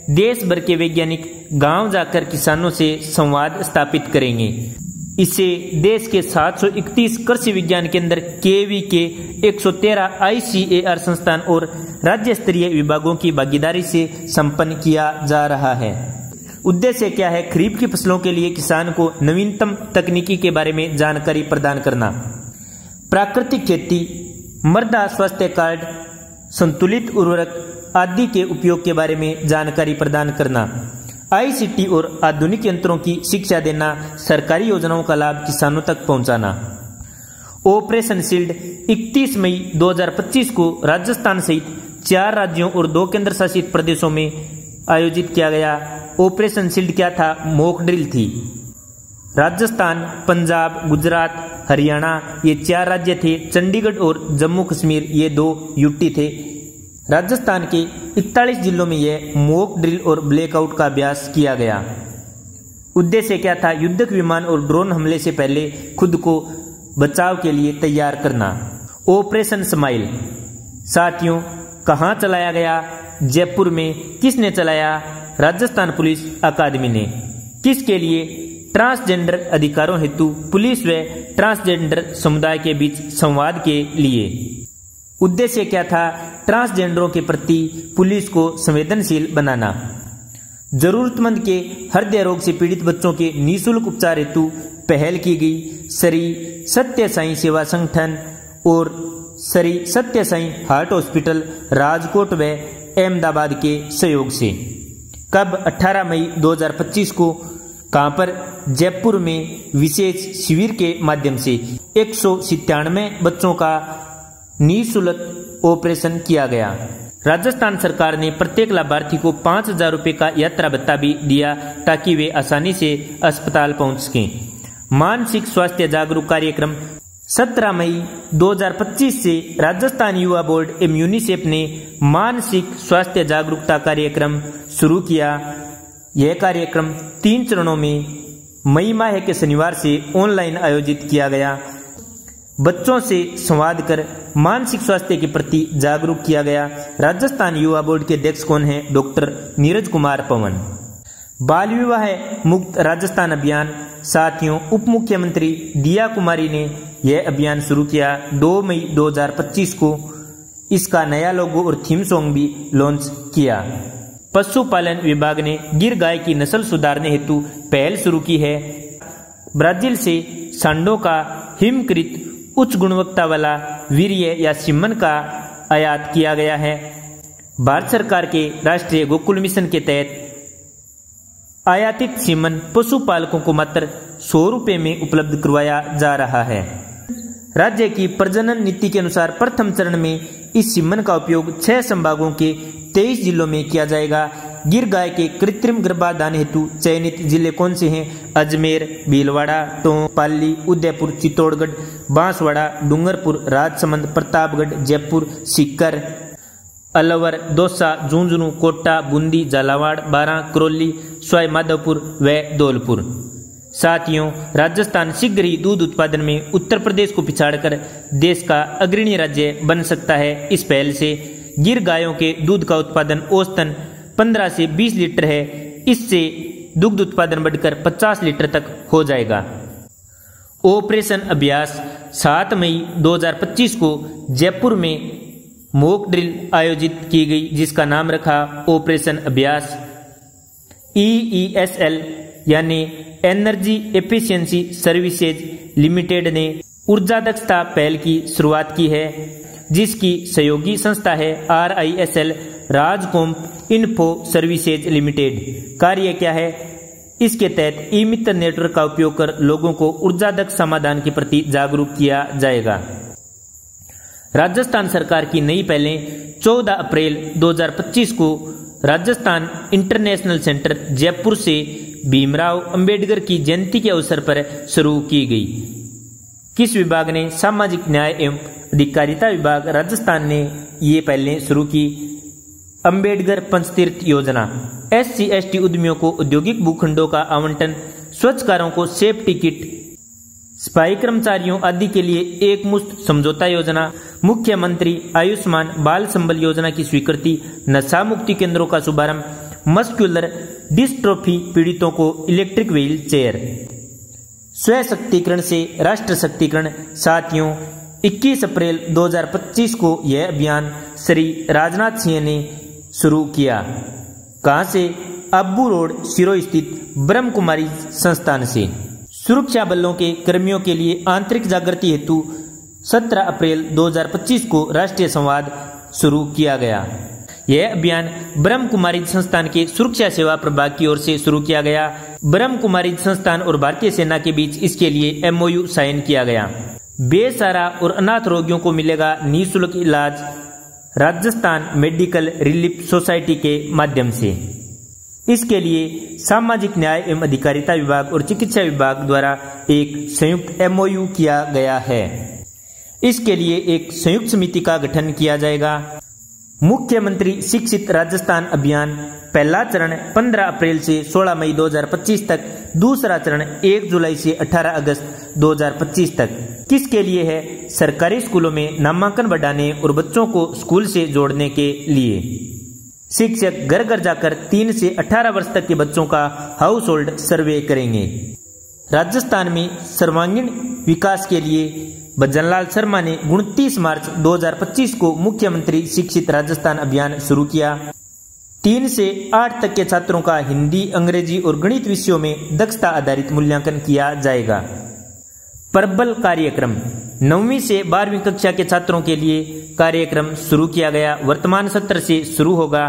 देश भर के वैज्ञानिक गांव जाकर किसानों से संवाद स्थापित करेंगे। इसे देश के 731 कृषि विज्ञान केंद्र KVK 113 ICAR संस्थान और राज्य स्तरीय विभागों की भागीदारी से संपन्न किया जा रहा है। उद्देश्य क्या है? खरीफ की फसलों के लिए किसान को नवीनतम तकनीकी के बारे में जानकारी प्रदान करना, प्राकृतिक खेती, मृदा स्वास्थ्य कार्ड, संतुलित उर्वरक आदि के उपयोग के बारे में जानकारी प्रदान करना, ICT और आधुनिक यंत्रों की शिक्षा देना, सरकारी योजनाओं का लाभ किसानों तक पहुंचाना। ऑपरेशन शील्ड 31 मई 2025 को राजस्थान सहित 4 राज्यों और 2 केंद्र शासित प्रदेशों में आयोजित किया गया। ऑपरेशन शील्ड क्या था? मॉक ड्रिल थी। राजस्थान, पंजाब, गुजरात, हरियाणा ये 4 राज्य थे। चंडीगढ़ और जम्मू कश्मीर ये 2 UT थे। राजस्थान के 41 जिलों में यह मॉक ड्रिल और ब्लैकआउट का अभ्यास किया गया। उद्देश्य क्या था? युद्धक विमान और ड्रोन हमले से पहले खुद को बचाव के लिए तैयार करना। ऑपरेशन स्माइल साथियों कहां चलाया गया? जयपुर में। किसने चलाया? राजस्थान पुलिस अकादमी ने। किसके लिए? ट्रांसजेंडर अधिकारों हेतु पुलिस व ट्रांसजेंडर समुदाय के बीच संवाद के लिए। उद्देश्य क्या था? ट्रांसजेंडरों के प्रति पुलिस को संवेदनशील बनाना। जरूरतमंद के हृदय रोग से पीड़ित बच्चों के निःशुल्क उपचार हेतु पहल की गई। श्री सत्य साई सेवा संगठन और श्री सत्य साई हार्ट हॉस्पिटल राजकोट व अहमदाबाद के सहयोग से। कब? 18 मई 2025 को। कहां पर? जयपुर में विशेष शिविर के माध्यम से 197 बच्चों का निःशुल्क ऑपरेशन किया गया। राजस्थान सरकार ने प्रत्येक लाभार्थी को 5,000 रुपये का यात्रा भत्ता भी दिया ताकि वे आसानी से अस्पताल पहुंच सकें। मानसिक स्वास्थ्य जागरूक कार्यक्रम 17 मई 2025 से राजस्थान युवा बोर्ड एवं यूनिसेफ ने मानसिक स्वास्थ्य जागरूकता कार्यक्रम शुरू किया। यह कार्यक्रम 3 चरणों में मई माह के शनिवार से ऑनलाइन आयोजित किया गया। बच्चों से संवाद कर मानसिक स्वास्थ्य के प्रति जागरूक किया गया। राजस्थान युवा बोर्ड के अध्यक्ष कौन है? डॉक्टर नीरज कुमार पवन। बाल विवाह मुक्त राजस्थान अभियान साथियों उप मुख्यमंत्री दिया कुमारी ने यह अभियान शुरू किया 2 मई 2025 को। इसका नया लोगो और थीम सॉन्ग भी लॉन्च किया। पशुपालन विभाग ने गिर गाय की नस्ल सुधारने हेतु पहल शुरू की है। ब्राजील से सांडों का हिमकृत उच्च गुणवत्ता वाला वीर्य या सीमन का आयात किया गया है। भारत सरकार के राष्ट्रीय गोकुल मिशन के तहत आयातित सीमन पशुपालकों को मात्र 100 रुपये में उपलब्ध करवाया जा रहा है। राज्य की प्रजनन नीति के अनुसार प्रथम चरण में इस सीमन का उपयोग 6 संभागों के 23 जिलों में किया जाएगा। गिर गाय के कृत्रिम गर्भाधान हेतु चयनित जिले कौन से हैं? अजमेर, भीलवाड़ा, टोंक, पाली, उदयपुर, चित्तौड़गढ़, बांसवाड़ा, डूंगरपुर, राजसमंद, प्रतापगढ़, जयपुर, सीकर, अलवर, दौसा, झुंझुनू, कोटा, बूंदी, झालावाड़, बारां, करौली, सवाई माधोपुर व धौलपुर। साथियों राजस्थान शीघ्र ही दूध उत्पादन में उत्तर प्रदेश को पिछाड़कर देश का अग्रणी राज्य बन सकता है। इस पहल से गिर गायों के दूध का उत्पादन औसतन 15 से 20 लीटर है। इससे दुग्ध उत्पादन बढ़कर 50 लीटर तक हो जाएगा। ऑपरेशन अभ्यास 7 मई 2025 को जयपुर में मॉक ड्रिल आयोजित की गई जिसका नाम रखा ऑपरेशन अभ्यास। EESL यानी एनर्जी एफिशिएंसी सर्विसेज लिमिटेड ने ऊर्जा दक्षता पहल की शुरुआत की है, जिसकी सहयोगी संस्था है RISL राजकोम इन्फो सर्विसेज लिमिटेड। कार्य क्या है? इसके तहत ई मित्र नेटवर्क का उपयोग कर लोगों को ऊर्जा दक्ष समाधान के प्रति जागरूक किया जाएगा। राजस्थान सरकार की नई पहलें 14 अप्रैल 2025 को राजस्थान इंटरनेशनल सेंटर जयपुर से भीमराव अंबेडकर की जयंती के अवसर पर शुरू की गई। किस विभाग ने? सामाजिक न्याय एवं अधिकारिता विभाग राजस्थान ने ये पहले शुरू की। अंबेडकर पंचतीर्थ योजना, SC/ST उद्यमियों को औद्योगिक भूखंडों का आवंटन, स्वच्छकारों को सेफ्टी किट, सफाई कर्मचारियों आदि के लिए एक मुश्त समझौता योजना, मुख्यमंत्री आयुष्मान बाल संबल योजना की स्वीकृति, नशा मुक्ति केंद्रों का शुभारंभ, मस्कुलर डिस्ट्रोफी पीड़ितों को इलेक्ट्रिक व्हील चेयर। स्वशक्तिकरण से राष्ट्र शक्तिकरण। साथियों, 21 अप्रैल 2025 को यह अभियान श्री राजनाथ सिंह ने शुरू किया। कहां से? अब्बू रोड सिरोही स्थित ब्रह्म कुमारी संस्थान से। सुरक्षा बलों के कर्मियों के लिए आंतरिक जागृति हेतु 17 अप्रैल 2025 को राष्ट्रीय संवाद शुरू किया गया। यह अभियान ब्रह्म कुमारी संस्थान के सुरक्षा सेवा प्रभाग की ओर से शुरू किया गया। ब्रह्म कुमारी संस्थान और भारतीय सेना के बीच इसके लिए MOU साइन किया गया। बेसहारा और अनाथ रोगियों को मिलेगा निःशुल्क इलाज राजस्थान मेडिकल रिलीफ सोसाइटी के माध्यम से। इसके लिए सामाजिक न्याय एवं अधिकारिता विभाग और चिकित्सा विभाग द्वारा एक संयुक्त MOU किया गया है। इसके लिए एक संयुक्त समिति का गठन किया जाएगा। मुख्यमंत्री शिक्षित राजस्थान अभियान, पहला चरण 15 अप्रैल से 16 मई 2025 तक, दूसरा चरण 1 जुलाई से 18 अगस्त 2025 तक। किसके लिए है? सरकारी स्कूलों में नामांकन बढ़ाने और बच्चों को स्कूल से जोड़ने के लिए। शिक्षक घर घर जाकर 3 से 18 वर्ष तक के बच्चों का हाउस होल्ड सर्वे करेंगे। राजस्थान में सर्वांगीण विकास के लिए भजनलाल शर्मा ने 29 मार्च 2025 को मुख्यमंत्री शिक्षित राजस्थान अभियान शुरू किया। 3 से 8 तक के छात्रों का हिंदी, अंग्रेजी और गणित विषयों में दक्षता आधारित मूल्यांकन किया जाएगा। प्रबल कार्यक्रम, 9वीं से 12वीं कक्षा के छात्रों के लिए कार्यक्रम शुरू किया गया। वर्तमान सत्र से शुरू होगा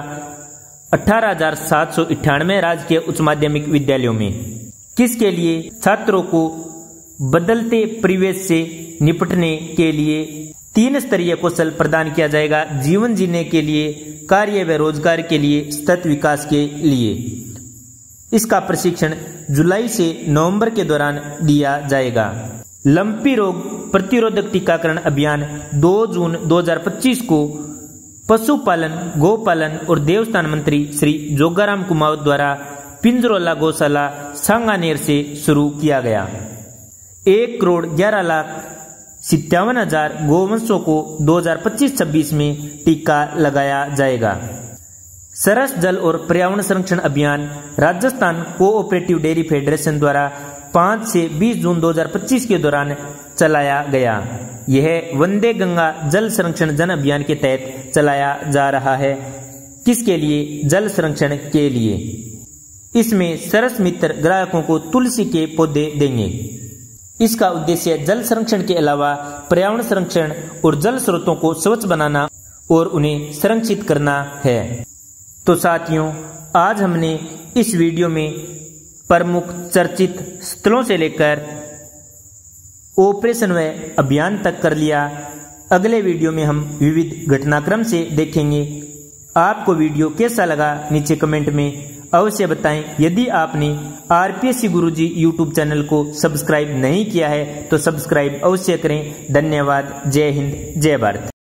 18,798 राजकीय उच्च माध्यमिक विद्यालयों में। किसके लिए? छात्रों को बदलते परिवेश से निपटने के लिए 3 स्तरीय कौशल प्रदान किया जाएगा। जीवन जीने के लिए, कार्य व रोजगार के लिए, सतत विकास के लिए। इसका प्रशिक्षण जुलाई से नवंबर के दौरान दिया जाएगा। लंपी रोग प्रतिरोधक टीकाकरण अभियान 2 जून 2025 को पशुपालन, गोपालन और देवस्थान मंत्री श्री जोगाराम कुमावत द्वारा पिंजरोला गौशाला सांगानेर से शुरू किया गया। 1,11,57,000 गोवंशों को 2025-26 में टीका लगाया जाएगा। सरस जल और पर्यावरण संरक्षण अभियान राजस्थान कोऑपरेटिव डेयरी फेडरेशन द्वारा 5 से 20 जून 2025 के दौरान चलाया गया। यह वंदे गंगा जल संरक्षण जन अभियान के तहत चलाया जा रहा है। किसके लिए? जल संरक्षण के लिए। इसमें सरस मित्र ग्राहकों को तुलसी के पौधे देंगे। इसका उद्देश्य जल संरक्षण के अलावा पर्यावरण संरक्षण और जल स्रोतों को स्वच्छ बनाना और उन्हें संरक्षित करना है। तो साथियों, आज हमने इस वीडियो में प्रमुख चर्चित स्थलों से लेकर ऑपरेशन व अभियान तक कर लिया। अगले वीडियो में हम विविध घटनाक्रम से देखेंगे। आपको वीडियो कैसा लगा नीचे कमेंट में अवश्य बताएं। यदि आपने RPSC गुरुजी यूट्यूब चैनल को सब्सक्राइब नहीं किया है तो सब्सक्राइब अवश्य करें। धन्यवाद। जय हिंद, जय भारत।